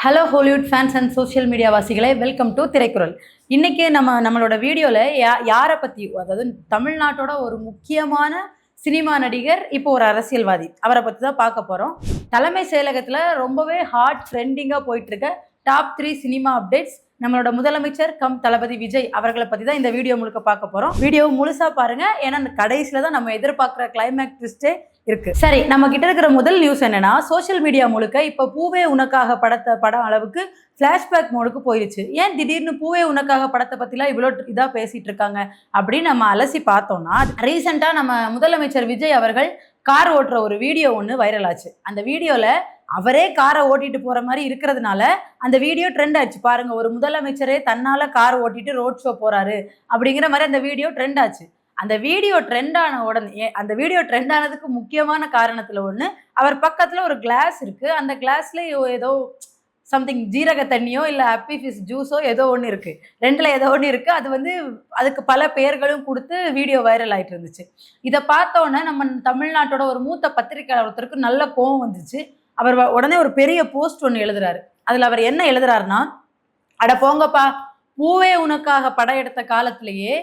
Hello Hollywood fans and social media வாசிகளே, welcome to Thiraikkural. இன்றைக்கி நம்மளோட வீடியோவில் யாரை பற்றி, அதாவது தமிழ்நாட்டோட ஒரு முக்கியமான சினிமா நடிகர், இப்போ ஒரு அரசியல்வாதி, அவரை பற்றி தான் பார்க்க போகிறோம். தலைமை செயலகத்தில் ரொம்பவே ஹாட் ட்ரெண்டிங்காக போயிட்டுருக்க டாப் 3 சினிமா அப்டேட்ஸ் நம்மளோட முதலமைச்சர் தளபதி விஜய் அவர்களை பற்றி தான் இந்த வீடியோ முழுக்க பார்க்க போகிறோம். வீடியோ முழுசாக பாருங்கள், ஏன்னா அந்த கடைசியில் தான் நம்ம எதிர்பார்க்குற கிளைமேக்ஸ் ட்விஸ்டே இருக்கு. சரி, நம்ம கிட்ட இருக்கிற முதல் நியூஸ் என்னன்னா, சோஷியல் மீடியா முழுக்க இப்போ பூவே உனக்காக படம் அளவுக்கு ஃபிளாஷ்பேக் மோடுக்கு போயிருச்சு. ஏன் திடீர்னு பூவே உனக்காக படத்தை பற்றிலாம் இவ்வளோ இதாக பேசிட்டு இருக்காங்க அப்படின்னு நம்ம அலசி பார்த்தோம்னா, ரீசெண்டாக நம்ம முதலமைச்சர் விஜய் அவர்கள் கார் ஓட்டுற ஒரு வீடியோ ஒன்று வைரல் ஆச்சு. அந்த வீடியோவில் அவரே காரை ஓட்டிட்டு போகிற மாதிரி இருக்கிறதுனால அந்த வீடியோ ட்ரெண்ட் ஆச்சு. பாருங்க, ஒரு முதலமைச்சரே தன்னால் கார் ஓட்டிட்டு ரோட் ஷோ போகிறாரு அப்படிங்கிற மாதிரி அந்த வீடியோ ட்ரெண்ட் ஆச்சு. அந்த வீடியோ ட்ரெண்ட் ஆன உடனே, அந்த வீடியோ ட்ரெண்ட் ஆனதுக்கு முக்கியமான காரணத்தில் ஒன்று, அவர் பக்கத்தில் ஒரு கிளாஸ் இருக்குது. அந்த கிளாஸில் ஏதோ சம்திங் ஜீரக தண்ணியோ இல்லை ஹாப்பி ஃபிஷ் ஜூஸோ ஏதோ ஒன்று இருக்குது. ரெண்டில் ஏதோ ஒன்று இருக்குது. அது அதுக்கு பல பெயர்களும் கொடுத்து வீடியோ வைரல் ஆகிட்டு இருந்துச்சு. இதை பார்த்தோன்னே நம்ம தமிழ்நாட்டோட ஒரு மூத்த பத்திரிகையாளர் ஒருத்தருக்கு நல்ல கோவம் வந்துச்சு. அவர் உடனே ஒரு பெரிய போஸ்ட் ஒன்று எழுதுறாரு. அதில் அவர் என்ன எழுதுறாருன்னா, அட போங்கப்பா, பூவே உனக்காக படம் எடுத்த காலத்திலேயே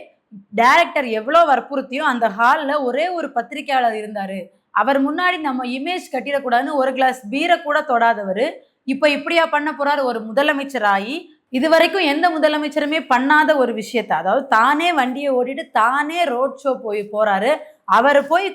டைரக்டர் எவ்வளோ வற்புறுத்தியும் அந்த ஹாலில் ஒரே ஒரு பத்திரிகையாளர் இருந்தார். அவர் முன்னாடி நம்ம இமேஜ் கட்டிடக்கூடாதுன்னு ஒரு கிளாஸ் பீரை கூட தொடாதவர் இப்போ இப்படியா பண்ண போறாரு? ஒரு முதலமைச்சராகி இதுவரைக்கும் எந்த முதலமைச்சருமே பண்ணாத ஒரு விஷயத்த, அதாவது தானே வண்டியை ஓட்டிட்டு தானே ரோட் ஷோ போறாரு. அவர் போய்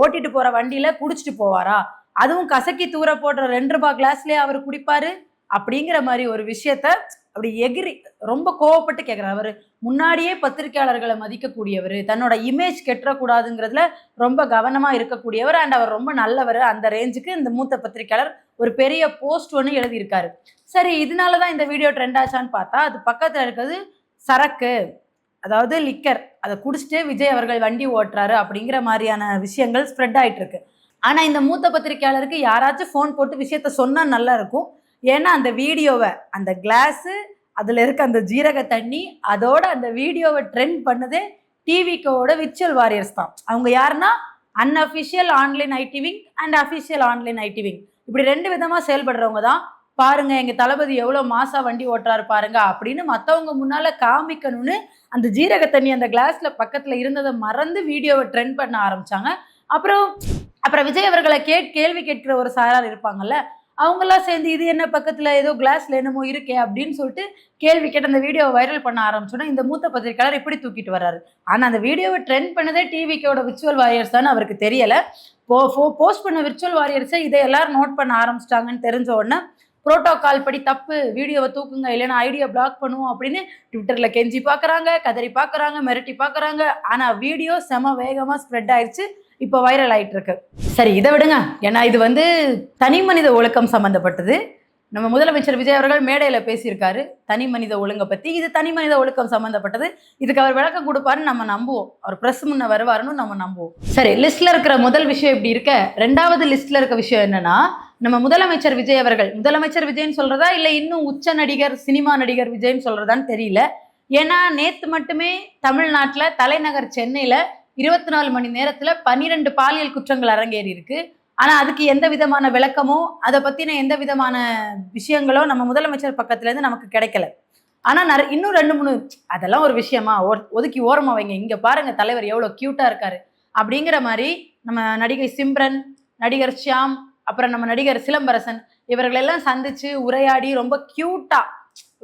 ஓட்டிட்டு போற வண்டியில குடிச்சிட்டு போவாரா? அதுவும் கசக்கி தூர போடுற 2 ரூபாய் கிளாஸ்லயே அவர் குடிப்பாரு அப்படிங்கிற மாதிரி ஒரு விஷயத்த அப்படி எகிரி ரொம்ப கோவப்பட்டு கேட்குறாரு. அவர் முன்னாடியே பத்திரிகையாளர்களை மதிக்கக்கூடியவர், தன்னோட இமேஜ் கெட்டக்கூடாதுங்கிறதுல ரொம்ப கவனமாக இருக்கக்கூடியவர், அண்ட் அவர் ரொம்ப நல்லவர். அந்த ரேஞ்சுக்கு இந்த மூத்த பத்திரிகையாளர் ஒரு பெரிய போஸ்ட் ஒன்று எழுதியிருக்காரு. சரி, இதனால தான் இந்த வீடியோ ட்ரெண்ட் ஆச்சான்னு பார்த்தா, அது பக்கத்தில் இருக்கிறது சரக்கு, அதாவது லிக்கர். அதை குடிச்சிட்டு விஜய் அவர்கள் வண்டி ஓட்டுறாரு அப்படிங்கிற மாதிரியான விஷயங்கள் ஸ்ப்ரெட் ஆகிட்டு இருக்கு. ஆனால் இந்த மூத்த பத்திரிகையாளருக்கு யாராச்சும் ஃபோன் போட்டு விஷயத்த சொன்னால் நல்லா இருக்கும். ஏன்னா அந்த வீடியோவை, அந்த கிளாஸு, அதில் இருக்க அந்த ஜீரக தண்ணி, அதோட அந்த வீடியோவை ட்ரெண்ட் பண்ணதே டிவிக்கோட விர்ச்சுவல் வாரியர்ஸ் தான். அவங்க யாருன்னா, unofficial online IT wing and official online IT wing, இப்படி 2 விதமாக செயல்படுறவங்க தான். பாருங்க, எங்கள் தளபதி எவ்வளோ மாசா வண்டி ஓட்டுறாரு பாருங்க அப்படின்னு மற்றவங்க முன்னால் காமிக்கணும்னு அந்த ஜீரக தண்ணி அந்த கிளாஸில் பக்கத்தில் இருந்ததை மறந்து வீடியோவை ட்ரெண்ட் பண்ண ஆரம்பித்தாங்க. அப்புறம் விஜய் அவர்களை கேள்வி கேட்கிற ஒரு சாரார் இருப்பாங்கல்ல, அவங்கெல்லாம் சேர்ந்து இது என்ன பக்கத்தில் ஏதோ கிளாஸில் என்னமோ இருக்கே அப்படின்னு சொல்லிட்டு கேள்வி கேட்டு அந்த வீடியோவை வைரல் பண்ண ஆரம்பிச்சோன்னா இந்த மூத்த பத்திரிகையாளர் இப்படி தூக்கிட்டு வர்றாரு. ஆனால் அந்த வீடியோவை ட்ரெண்ட் பண்ணதே டிவிக்கோட விர்ச்சுவல் வாரியர்ஸ் தானே அவருக்கு தெரியலை. போஸ்ட் பண்ண விர்ச்சுவல் வாரியர்ஸை இதை எல்லாரும் நோட் பண்ண ஆரம்பிச்சிட்டாங்கன்னு தெரிஞ்ச உடனே, புரோட்டோகால் படி தப்பு, வீடியோவை தூக்குங்க இல்லைன்னா ஐடியா பிளாக் பண்ணுவோம் அப்படின்னு ட்விட்டரில் கெஞ்சி பார்க்குறாங்க, கதறி பார்க்குறாங்க, மிரட்டி பார்க்குறாங்க. ஆனால் வீடியோ செம வேகமாக ஸ்ப்ரெட் ஆயிடுச்சு, இப்போ வைரல் ஆகிட்டு இருக்கு. சரி, இதை விடுங்க, ஏன்னா இது தனி மனித ஒழுக்கம் சம்மந்தப்பட்டது. நம்ம முதலமைச்சர் விஜய் அவர்கள் மேடையில் பேசியிருக்காரு தனி மனித ஒழுங்கை பற்றி. இது தனி மனித ஒழுக்கம் சம்மந்தப்பட்டது. இதுக்கு அவர் விளக்கம் கொடுப்பாருன்னு நம்ம நம்புவோம். அவர் ப்ரெஸ் முன்ன வருவாருன்னு நம்ம நம்புவோம். சரி, லிஸ்ட்டில் இருக்கிற முதல் விஷயம் இப்படி இருக்க, 2வது லிஸ்ட்டில் இருக்க விஷயம் என்னன்னா, நம்ம முதலமைச்சர் விஜய் அவர்கள், முதலமைச்சர் விஜய்ன்னு சொல்கிறதா இல்லை இன்னும் உச்ச நடிகர் சினிமா நடிகர் விஜய்ன்னு சொல்கிறதான்னு தெரியல. ஏன்னா நேற்று மட்டுமே தமிழ்நாட்டில் தலைநகர் சென்னையில் 24 மணி நேரத்தில் 12 பாலியல் குற்றங்கள் அரங்கேறி இருக்கு. ஆனால் அதுக்கு எந்த விதமான விளக்கமோ அதை பற்றின எந்த விதமான விஷயங்களோ நம்ம முதலமைச்சர் பக்கத்துலேருந்து நமக்கு கிடைக்கல. ஆனால் இன்னும் 2-3 அதெல்லாம் ஒரு விஷயமா ஒதுக்கி ஓரமாக வைங்க. இங்கே பாருங்கள், தலைவர் எவ்வளோ க்யூட்டாக இருக்காரு அப்படிங்கிற மாதிரி நம்ம நடிகை சிம்ரன், நடிகர் ஷியாம், அப்புறம் நம்ம நடிகர் சிலம்பரசன் இவர்களெல்லாம் சந்தித்து உரையாடி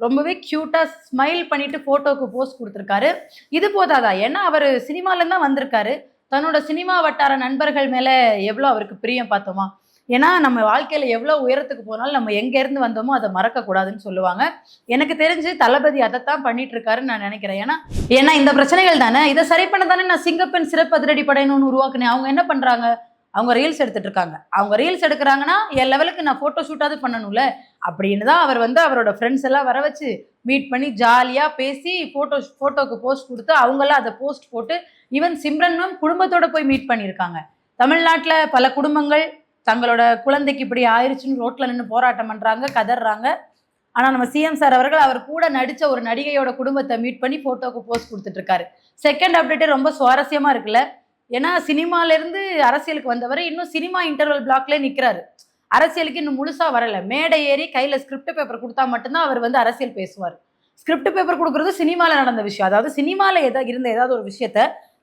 ரொம்பவே க்யூட்டாக ஸ்மைல் பண்ணிட்டு ஃபோட்டோவுக்கு போஸ்ட் கொடுத்துருக்காரு. இது போதாதா? ஏன்னா அவர் சினிமாலேருந்து தான் வந்திருக்காரு. தன்னோட சினிமா வட்டார நண்பர்கள் மேலே எவ்வளோ அவருக்கு பிரியம் பார்த்தோமா. ஏன்னா நம்ம வாழ்க்கையில் எவ்வளோ உயரத்துக்கு போனாலும் நம்ம எங்கேருந்து வந்தோமோ அதை மறக்கக்கூடாதுன்னு சொல்லுவாங்க. எனக்கு தெரிஞ்சு தளபதி அதைத்தான் பண்ணிட்டு இருக்காருன்னு நான் நினைக்கிறேன். ஏன்னா இந்த பிரச்சனைகள் தானே, இதை சரி பண்ண தானே நான் சிங்கப்பெண் சிறப்பு அதிரடி படைன்னு ஒன்று உருவாக்குனேன். அவங்க என்ன பண்ணுறாங்க? அவங்க ரீல்ஸ் எடுத்துட்டு இருக்காங்க. அவங்க ரீல்ஸ் எடுக்கிறாங்கன்னா என் லெவலுக்கு நான் ஃபோட்டோ ஷூட்டாவது பண்ணணும்ல அப்படின்னு தான் அவர் அவரோட ஃப்ரெண்ட்ஸ் எல்லாம் வர வச்சு மீட் பண்ணி ஜாலியாக பேசி ஃபோட்டோக்கு போஸ்ட் கொடுத்து அவங்களாம் அதை போஸ்ட் போட்டு, ஈவன் சிம்ரனும் குடும்பத்தோட போய் மீட் பண்ணியிருக்காங்க. தமிழ்நாட்டில் பல குடும்பங்கள் தங்களோட குழந்தைக்கு இப்படி ஆயிடுச்சுன்னு ரோட்டில் நின்று போராட்டம் பண்ணுறாங்க, கதறாங்க. ஆனால் நம்ம சிஎம் சார் அவர்கள் அவர் கூட நடித்த ஒரு நடிகையோட குடும்பத்தை மீட் பண்ணி ஃபோட்டோக்கு போஸ்ட் கொடுத்துட்டு இருக்காரு. செகண்ட் அப்டேட்டே ரொம்ப சுவாரஸ்யமாக இருக்குல்ல. ஏன்னா சினிமாலேருந்து அரசியலுக்கு வந்தவர் இன்னும் சினிமா இன்டர்வல் பிளாக்லேயே நிற்கிறாரு. அரசியலுக்கு இன்னும் முழுசா வரல. மேடை ஏறி கையில ஸ்கிரிப்ட் பேப்பர் கொடுத்தா மட்டும்தான் அவர் வந்து அரசியல் பேசுவார். ஸ்கிரிப்ட் பேப்பர் கொடுக்கறது சினிமால நடந்த விஷயம். அதாவது சினிமால இருந்த ஏதாவது ஒரு விஷயத்த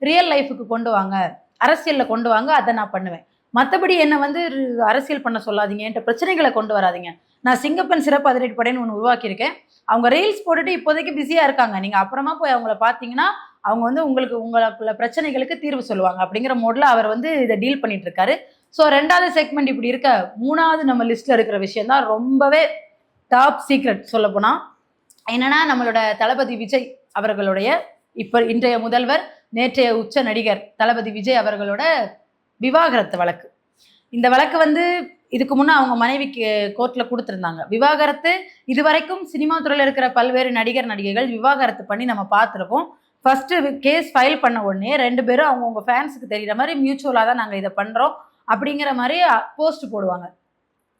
ரியல் லைஃபுக்கு கொண்டு வாங்க, அரசியல்ல கொண்டு வாங்க, அதை நான் பண்ணுவேன். மற்றபடி என்ன வந்து அரசியல் பண்ண சொல்லாதீங்க, என்கிட்ட பிரச்சனைகளை கொண்டு வராதிங்க. நான் சிங்கப்பெண் சிறப்பு அதிரடி படைன்னு ஒன்று உருவாக்கியிருக்கேன். அவங்க ரீல்ஸ் போட்டுட்டு இப்போதைக்கு பிஸியா இருக்காங்க. நீங்க அப்புறமா போய் அவங்கள பார்த்தீங்கன்னா அவங்க வந்து உங்களுக்குள்ள பிரச்சனைகளுக்கு தீர்வு சொல்லுவாங்க அப்படிங்கிற மோட்ல அவர் வந்து இதை டீல் பண்ணிட்டு இருக்காரு. ஸோ 2வது செக்மெண்ட் இப்படி இருக்க, 3வது நம்ம லிஸ்ட்ல இருக்கிற விஷயம் தான் ரொம்பவே டாப் சீக்ரெட். சொல்ல போனா என்னன்னா, நம்மளோட தளபதி விஜய் அவர்களுடைய இன்றைய முதல்வர், நேற்றைய உச்ச நடிகர் தளபதி விஜய் அவர்களோட விவாகரத்து வழக்கு. இந்த வழக்கு வந்து இதுக்கு முன்னே அவங்க மனைவிக்கு கோர்ட்ல கொடுத்துருந்தாங்க. விவாகரத்து இதுவரைக்கும் சினிமா துறையில் இருக்கிற பல்வேறு நடிகைகள் விவாகரத்து பண்ணி நம்ம பார்த்துருக்கோம். ஃபர்ஸ்ட் கேஸ் ஃபைல் பண்ண உடனே 2 பேரும் அவங்கவுங்க ஃபேன்ஸுக்கு தெரிகிற மாதிரி மியூச்சுவலாக தான் நாங்கள் இதை பண்ணுறோம் அப்படிங்கிற மாதிரி போஸ்ட் போடுவாங்க.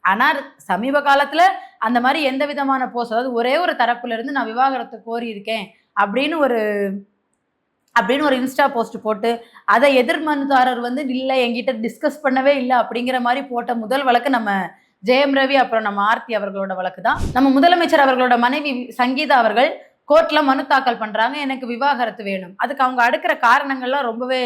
ஆனால் சமீப காலத்தில் அந்த மாதிரி எந்த விதமான போஸ்ட், அதாவது ஒரே ஒரு தரப்புல இருந்து நான் விவாகரத்து கோரி இருக்கேன் அப்படின்னு ஒரு இன்ஸ்டா போஸ்ட் போட்டு அதை எதிர்மனுதாரர் வந்து இல்லை என்கிட்ட டிஸ்கஸ் பண்ணவே இல்லை அப்படிங்கிற மாதிரி போட்ட முதல் வழக்கு நம்ம ஜெயம் ரவி அப்புறம் நம்ம ஆர்த்தி அவர்களோட வழக்கு தான். நம்ம முதலமைச்சர் அவர்களோட மனைவி சங்கீதா அவர்கள் கோர்ட்ல மனு தாக்கல் பண்றாங்க, எனக்கு விவாகரத்து வேணும். அதுக்கு அவங்க அடுக்கிற காரணங்கள்லாம் ரொம்பவே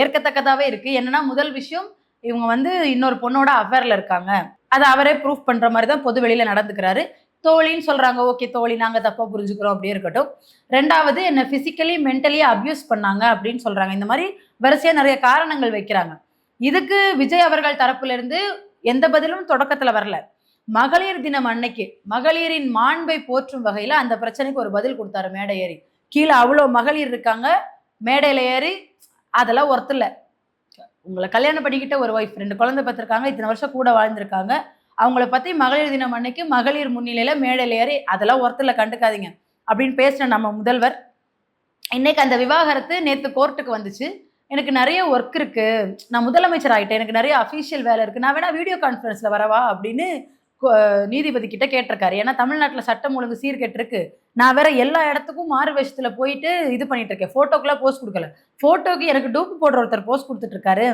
ஏற்கத்தக்கதாவே இருக்கு. என்னன்னா, முதல் விஷயம், இவங்க வந்து இன்னொரு பொண்ணோட அஃபேர்ல இருக்காங்க, அதை அவரே ப்ரூஃப் பண்ற மாதிரி தான் பொது வெளியில நடந்துக்கிறாரு. தோழின்னு சொல்றாங்க, ஓகே தோழி, நாங்க தப்பா புரிஞ்சுக்கிறோம், அப்படியே இருக்கட்டும். 2வது, என்ன பிசிக்கலி மென்டலி அபியூஸ் பண்ணாங்க அப்படின்னு சொல்றாங்க. இந்த மாதிரி வரிசையா நிறைய காரணங்கள் வைக்கிறாங்க. இதுக்கு விஜய் அவர்கள் தரப்புல இருந்து எந்த பதிலும் தொடக்கத்துல வரல. மகளிர் தினம் அன்னைக்கு மகளிரின் மாண்பை போற்றும் வகையில அந்த பிரச்சனைக்கு ஒரு பதில் கொடுத்தாரு. மேடை ஏறி கீழே அவ்வளோ மகளிர் இருக்காங்க, மேடையில ஏறி அதெல்லாம் ஒர்த்து இல்லை, உங்களை கல்யாணம் பண்ணிக்கிட்ட ஒரு ஒய்ஃப், 2 குழந்தை பார்த்துருக்காங்க, இத்தனை வருஷம் கூட வாழ்ந்திருக்காங்க, அவங்கள பத்தி மகளிர் தினம் அன்னைக்கு மகளிர் முன்னிலையில மேடையில ஏறி அதெல்லாம் ஒருத்தர்ல கண்டுக்காதீங்க அப்படின்னு பேசின நம்ம முதல்வர் இன்னைக்கு அந்த விவாகரத்து நேற்று கோர்ட்டுக்கு வந்துச்சு. எனக்கு நிறைய ஒர்க் இருக்கு, நான் முதலமைச்சர் ஆகிட்டேன், எனக்கு நிறைய அஃபீஷியல் வேலை இருக்கு, நான் வேணா வீடியோ கான்ஃபரன்ஸ்ல வரவா அப்படின்னு நீதிபதி கிட்ட கேட்டிருக்காரு. ஏன்னா தமிழ்நாட்டில் சட்டம் ஒழுங்கு சீர்கெட்டிருக்கு, நான் வேற எல்லா இடத்துக்கும் மாறு வேஷத்துல போயிட்டு இது பண்ணிட்டு இருக்கேன், போட்டோக்கெல்லாம் போஸ்ட் கொடுக்கல, போட்டோக்கு எனக்கு டூப்பு போடுற ஒருத்தர் போஸ்ட் கொடுத்துட்டு இருக்காரு,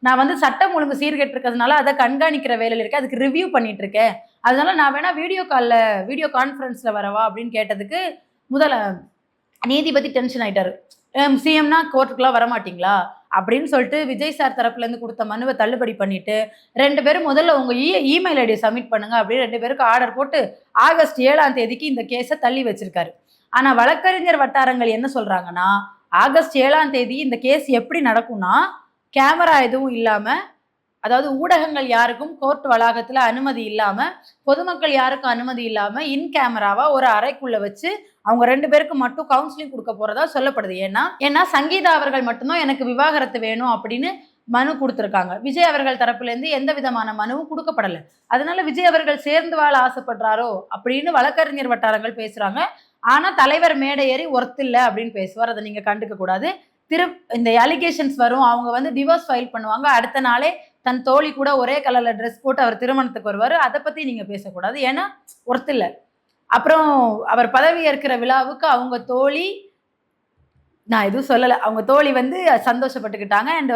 நான் வந்து சட்டம் ஒழுங்கு சீர்கெட்டு இருக்கிறதுனால அதை கண்காணிக்கிற வேலையில் இருக்கேன், அதுக்கு ரிவ்யூ பண்ணிட்டு இருக்கேன், அதனால நான் வேணா வீடியோ கான்ஃபரன்ஸ்ல வரவா அப்படின்னு கேட்டதுக்கு நீதிபதி டென்ஷன் ஆயிட்டாரு. சிஎம்னா கோர்ட்டுக்குலாம் வரமாட்டீங்களா அப்படின்னு சொல்லிட்டு விஜய் சார் தரப்புல இருந்து கொடுத்த மனுவை தள்ளுபடி பண்ணிட்டு 2 பேரும் முதல்ல உங்க இமெயில் ஐடியை சப்மிட் பண்ணுங்க அப்படின்னு 2 பேருக்கு ஆர்டர் போட்டு ஆகஸ்ட் 7ஆம் தேதிக்கு இந்த கேஸை தள்ளி வச்சிருக்காரு. ஆனா வழக்கறிஞர் வட்டாரங்கள் என்ன சொல்றாங்கன்னா, ஆகஸ்ட் 7ஆம் தேதி இந்த கேஸ் எப்படி நடக்கும்னா, கேமரா எதுவும் இல்லாம, அதாவது ஊடகங்கள் யாருக்கும் கோர்ட் வளாகத்துல அனுமதி இல்லாம, பொதுமக்கள் யாருக்கும் அனுமதி இல்லாம இன் கேமராவா ஒரு அறைக்குள்ள வச்சு அவங்க 2 பேருக்கு மட்டும் கவுன்சிலிங் கொடுக்க போறதா சொல்லப்படுது. ஏன்னா சங்கீதா அவர்கள் மட்டும்தான் எனக்கு விவாகரத்து வேணும் அப்படின்னு மனு கொடுத்துருக்காங்க. விஜய் அவர்கள் தரப்புல இருந்து எந்த விதமான மனுவும் கொடுக்கப்படல. அதனால விஜய் அவர்கள் சேர்ந்து வாழ ஆசைப்படுறாரோ அப்படின்னு வழக்கறிஞர் வட்டாரங்கள் பேசுறாங்க. ஆனா தலைவர் மேடை ஏறி ஒர்த் இல்லை அப்படின்னு பேசுவார், அதை நீங்க கண்டுக்க கூடாது. இந்த அலிகேஷன்ஸ் வரும், அவங்க வந்து டிவோர்ஸ் ஃபைல் பண்ணுவாங்க, அடுத்த நாளே தன் தோழி கூட ஒரே கலர்ல ட்ரெஸ் போட்டு அவர் திருமணத்துக்கு வருவார், அதை பத்தி நீங்க பேசக்கூடாது, ஏன்னா ஒர்த் இல்லை. அப்புறம் அவர் பதவி ஏற்கிற விழாவுக்கு அவங்க தோழி, நான் எதுவும் சொல்லலை, அவங்க தோழி வந்து சந்தோஷப்பட்டுக்கிட்டாங்க. அண்ட்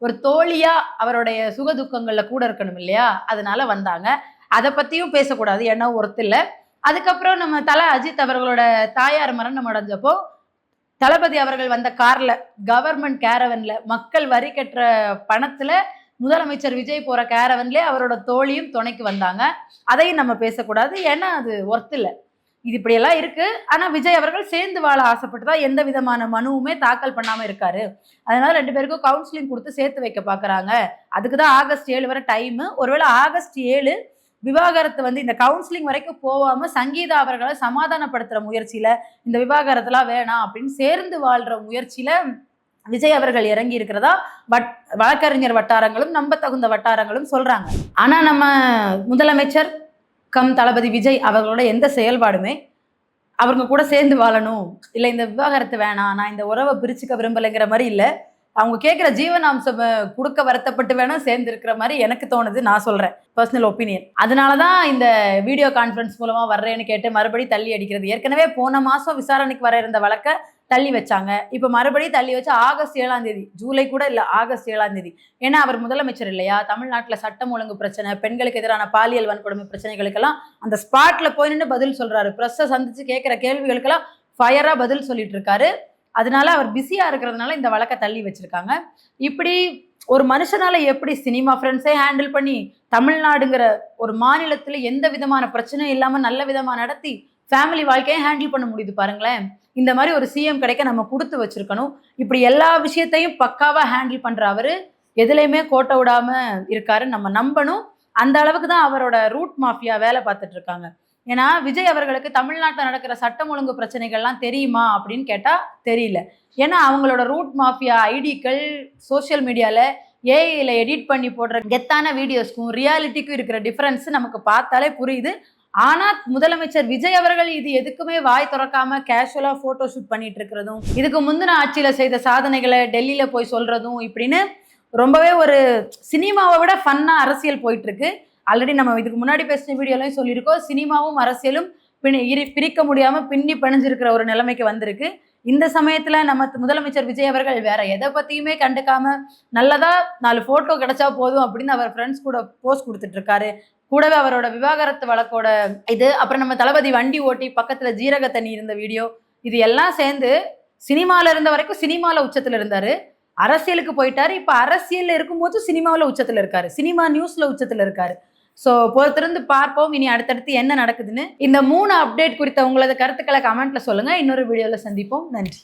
ஒரு தோழியா அவருடைய சுக துக்கங்கள்ல கூட இருக்கணும் இல்லையா, அதனால வந்தாங்க, அதை பத்தியும் பேசக்கூடாது, ஏன்னா ஒர்த் இல்லை. அதுக்கப்புறம் நம்ம தல அஜித் அவர்களோட தாயார் மரணம் அடைஞ்சப்போ தளபதி அவர்கள் வந்த கார்ல, கவர்மெண்ட் கேரவன்ல, மக்கள் வரி கட்டுற பணத்துல முதலமைச்சர் விஜய் போற கேரவன்லேயே அவரோட தோழியும் துணைக்கு வந்தாங்க, அதையும் நம்ம பேசக்கூடாது, ஏன்னா அது ஒர்த் இல்லை. இது இப்படியெல்லாம் இருக்கு. ஆனா விஜய் அவர்கள் சேர்ந்து வாழ ஆசைப்பட்டுதான் எந்த விதமான மனுவுமே தாக்கல் பண்ணாம இருக்காரு. அதனால 2 பேருக்கும் கவுன்சிலிங் கொடுத்து சேர்த்து வைக்க பாக்குறாங்க. அதுக்குதான் ஆகஸ்ட் 7 வரை டைம். ஒருவேளை ஆகஸ்ட் 7 விவாகரத்து வந்து இந்த கவுன்சிலிங் வரைக்கும் போகாம சங்கீதா அவர்களை சமாதானப்படுத்துற முயற்சியில, இந்த விவாகரத்துலாம் வேணாம் அப்படின்னு சேர்ந்து வாழ்ற முயற்சியில விஜய் அவர்கள் இறங்கி இருக்கிறதா வழக்கறிஞர் வட்டாரங்களும் நம்ப தகுந்த வட்டாரங்களும் சொல்றாங்க. ஆனா நம்ம முதலமைச்சர் கம் தளபதி விஜய் அவர்களோட எந்த செயல்பாடுமே அவங்க கூட சேர்ந்து வாழணும், இல்லை இந்த விவாகரத்து வேணாம், நான் இந்த உறவை பிரிச்சுக்க விரும்பலைங்கிற மாதிரி இல்லை, அவங்க கேட்குற ஜீவனாம்சம் கொடுக்க வருத்தப்பட்டு வேணா சேர்ந்து இருக்கிற மாதிரி எனக்கு தோணுது. நான் சொல்றேன், பர்சனல் ஒப்பீனியன். அதனாலதான் இந்த வீடியோ கான்ஃபரன்ஸ் மூலமா வர்றேன்னு கேட்டு மறுபடியும் தள்ளி அடிக்கிறது. ஏற்கனவே போன மாசம் விசாரணைக்கு வர இருந்த வழக்க தள்ளி வச்சாங்க. இப்போ மறுபடியும் தள்ளி வச்சு ஆகஸ்ட் 7ஆம் தேதி, ஜூலை கூட இல்லை, ஆகஸ்ட் 7ஆம் தேதி. ஏன்னா அவர் முதலமைச்சர் இல்லையா? தமிழ்நாட்டில் சட்டம் ஒழுங்கு பிரச்சனை, பெண்களுக்கு எதிரான பாலியல் வன்கொடுமை பிரச்சனைகளுக்கெல்லாம் அந்த ஸ்பாட்ல போய் நின்று பதில் சொல்றாரு. பிரஸ்ஸை சந்திச்சு கேட்கிற கேள்விகளுக்கெல்லாம் ஃபயரா பதில் சொல்லிட்டு இருக்காரு. அதனால அவர் பிஸியா இருக்கிறதுனால இந்த வழக்கை தள்ளி வச்சிருக்காங்க. இப்படி ஒரு மனுஷனால எப்படி சினிமா ஃப்ரெண்ட்ஸே ஹேண்டில் பண்ணி தமிழ்நாடுங்கிற ஒரு மாநிலத்துல எந்த விதமான பிரச்சனையும் இல்லாம நல்ல விதமா நடத்தி ஃபேமிலி வாழ்க்கையை ஹேண்டில் பண்ண முடியுது பாருங்களேன். இந்த மாதிரி ஒரு சிஎம் கிடைக்க நம்ம கொடுத்து வச்சிருக்கணும். இப்படி எல்லா விஷயத்தையும் பக்காவா ஹேண்டில் பண்ற அவரு எதுலையுமே கோட்டை விடாம இருக்காரு, நம்ம நம்பணும். அந்த அளவுக்கு தான் அவரோட ரூட் மாஃபியா வேலை பார்த்துட்டு இருக்காங்க. ஏன்னா விஜய் அவர்களுக்கு தமிழ்நாட்டில் நடக்கிற சட்டம் ஒழுங்கு பிரச்சனைகள்லாம் தெரியுமா அப்படின்னு கேட்டா தெரியல. ஏன்னா அவங்களோட ரூட் மாஃபியா ஐடிக்கள் சோசியல் மீடியால ஏஐல எடிட் பண்ணி போடுற கெத்தான வீடியோஸ்க்கும் ரியாலிட்டிக்கும் இருக்கிற டிஃபரன்ஸ் நமக்கு பார்த்தாலே புரியுது. ஆனா முதலமைச்சர் விஜய் அவர்கள் இது எதுக்குமே வாய் திறக்காம கேஷுவலா போட்டோ ஷூட் பண்ணிட்டு இருக்கிறதும், இதுக்கு முந்தின ஆட்சியில செய்த சாதனைகளை டெல்லியில போய் சொல்றதும், இப்படின்னு ரொம்பவே ஒரு சினிமாவை விட ஃபன்னா அரசியல் போயிட்டு இருக்கு. ஆல்ரெடி நம்ம இதுக்கு முன்னாடி பேசின வீடியோலையும் சொல்லியிருக்கோம், சினிமாவும் அரசியலும் பிரிக்க முடியாம பின்னி பிணைஞ்சிருக்கிற ஒரு நிலைமைக்கு வந்திருக்கு. இந்த சமயத்துல நம்ம முதலமைச்சர் விஜய் அவர்கள் வேற எதை பத்தியுமே கண்டுக்காம நல்லதா 4 போட்டோ கிடைச்சா போதும் அப்படின்னு அவர் ஃப்ரெண்ட்ஸ் கூட போஸ்ட் கொடுத்துட்டு இருக்காரு. கூடவே அவரோட விவாகரத்து வழக்கோட இது, அப்புறம் நம்ம தளபதி வண்டி ஓட்டி பக்கத்துல ஜீரக தண்ணி இருந்த வீடியோ, இது எல்லாம் சேர்ந்து சினிமால இருந்த வரைக்கும் சினிமால உச்சத்துல இருந்தாரு, அரசியலுக்கு போயிட்டாரு. இப்ப அரசியல்ல இருக்கும்போது சினிமாவில் உச்சத்துல இருக்காரு, சினிமா நியூஸ்ல உச்சத்துல இருக்காரு. ஸோ பொறுத்திருந்து பார்ப்போம் இனி அடுத்தடுத்து என்ன நடக்குதுன்னு. இந்த 3 அப்டேட் குறித்த உங்களது கருத்துக்களை கமெண்ட்ல சொல்லுங்க. இன்னொரு வீடியோல சந்திப்போம். நன்றி.